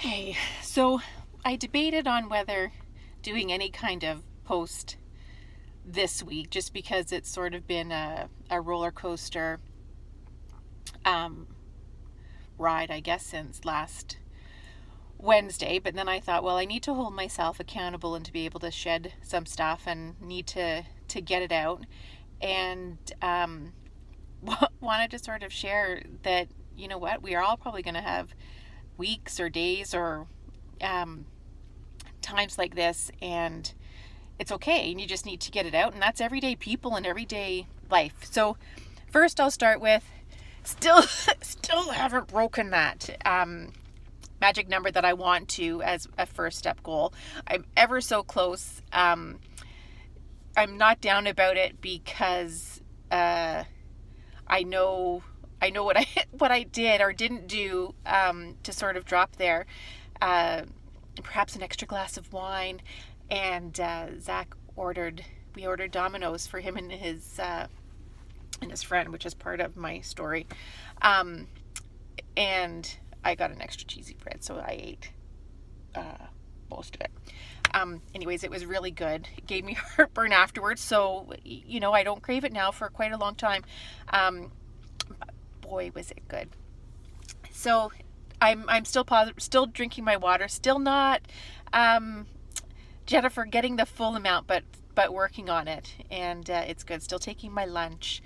Hey, so I debated on whether doing any kind of post this week, just because it's sort of been a roller coaster um, ride, I guess, since last Wednesday. But then I thought, well, I need to hold myself accountable and to be able to shed some stuff and need to get it out. And wanted to sort of share that, you know what, we are all probably going to have weeks or days or um, times like this, and it's okay, and you just need to get it out, and that's everyday people and everyday life. So first I'll start with still haven't broken that magic number that I want to as a first step goal. I'm ever so close. I'm not down about it because I know what I did or didn't do to sort of drop there. Perhaps an extra glass of wine, and Zach we ordered Domino's for him and his friend, which is part of my story. And I got an extra cheesy bread, so I ate most of it. Anyways, it was really good. It gave me heartburn afterwards, so I don't crave it now for quite a long time. Boy, was it good. So I'm still positive, still drinking my water, still not Jennifer getting the full amount, but working on it, and it's good. Still taking my lunch.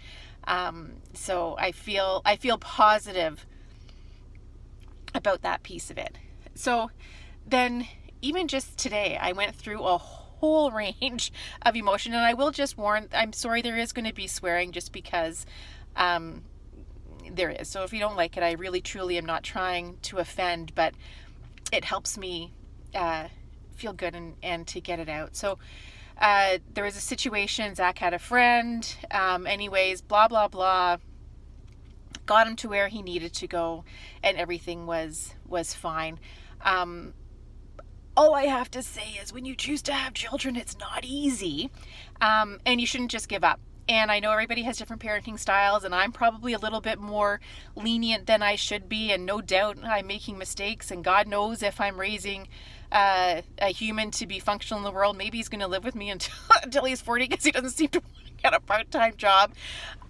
So I feel positive about that piece of it. So then, even just today, I went through a whole range of emotion, and I will just warn, I'm sorry, there is going to be swearing, just because there is. So if you don't like it, I really truly am not trying to offend, but it helps me feel good and to get it out. So there was a situation, Zach had a friend, anyways, blah, blah, blah, got him to where he needed to go, and everything was fine. All I have to say is, when you choose to have children, it's not easy, and you shouldn't just give up. And I know everybody has different parenting styles, and I'm probably a little bit more lenient than I should be, and no doubt I'm making mistakes, and God knows if I'm raising a human to be functional in the world, maybe he's going to live with me until he's 40, because he doesn't seem to want to get a part-time job,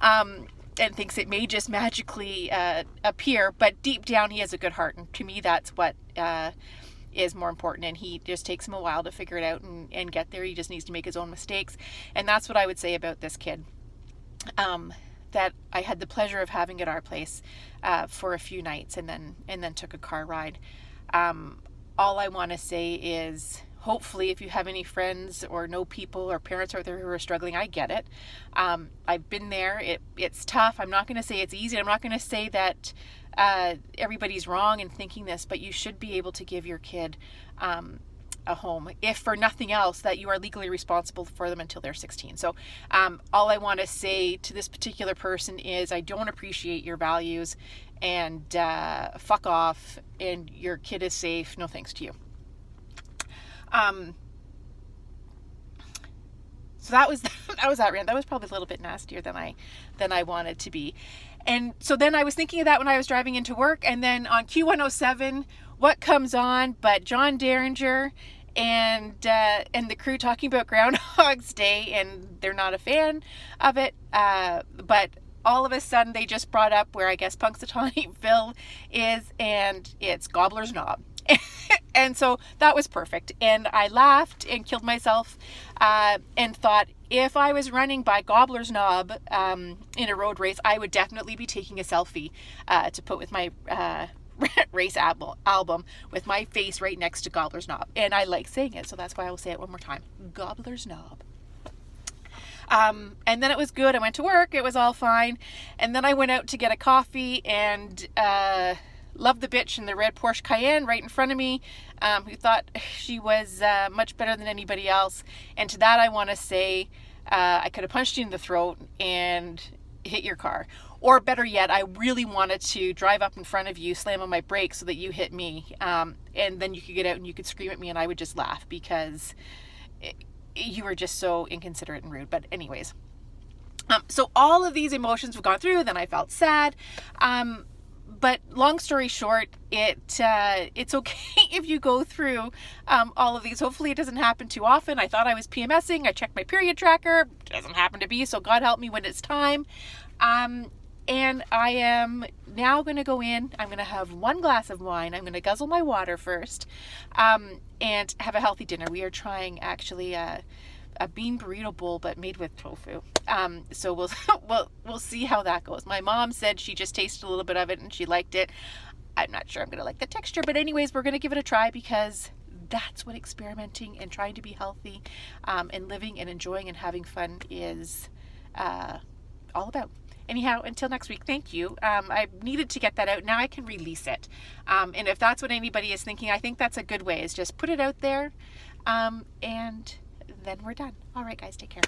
and thinks it may just magically appear, but deep down he has a good heart, and to me that's what is more important, and he just takes him a while to figure it out and get there. He just needs to make his own mistakes, and that's what I would say about this kid that I had the pleasure of having at our place for a few nights, and then took a car ride. All I want to say is, hopefully, if you have any friends or know people or parents out there who are struggling, I get it. I've been there. It's tough. I'm not going to say it's easy. I'm not going to say that everybody's wrong in thinking this, but you should be able to give your kid a home, if for nothing else, that you are legally responsible for them until they're 16. So all I want to say to this particular person is, I don't appreciate your values, and fuck off, and your kid is safe. No thanks to you. So that was that rant. That was probably a little bit nastier than I wanted to be. And so then I was thinking of that when I was driving into work, and then on Q107, what comes on but John Derringer and the crew talking about Groundhog's Day, and they're not a fan of it, but all of a sudden they just brought up where I guess Punxsutawney Phil is, and it's Gobbler's Knob. And so that was perfect, and I laughed and killed myself, and thought, if I was running by Gobbler's Knob in a road race, I would definitely be taking a selfie to put with my race album with my face right next to Gobbler's Knob. And I like saying it, so that's why I will say it one more time. Gobbler's Knob. And then it was good. I went to work. It was all fine. And then I went out to get a coffee, and loved the bitch in the red Porsche Cayenne right in front of me, who thought she was much better than anybody else. And to that I want to say, I could have punched you in the throat and hit your car. Or better yet, I really wanted to drive up in front of you, slam on my brakes so that you hit me, and then you could get out and you could scream at me, and I would just laugh because you were just so inconsiderate and rude. But anyways, so all of these emotions have gone through. Then I felt sad. But long story short, it's okay if you go through all of these. Hopefully it doesn't happen too often. I thought I was PMSing. I checked my period tracker. It doesn't happen to be, so God help me when it's time. And I am now going to go in. I'm going to have 1 glass of wine. I'm going to guzzle my water first, and have a healthy dinner. We are trying actually a bean burrito bowl, but made with tofu. So we'll see how that goes. My mom said she just tasted a little bit of it and she liked it. I'm not sure I'm going to like the texture, but anyways, we're going to give it a try, because that's what experimenting and trying to be healthy, and living and enjoying and having fun is all about. Anyhow, until next week, thank you. I needed to get that out. Now I can release it. And if that's what anybody is thinking, I think that's a good way, is just put it out there, and then we're done. All right, guys, take care.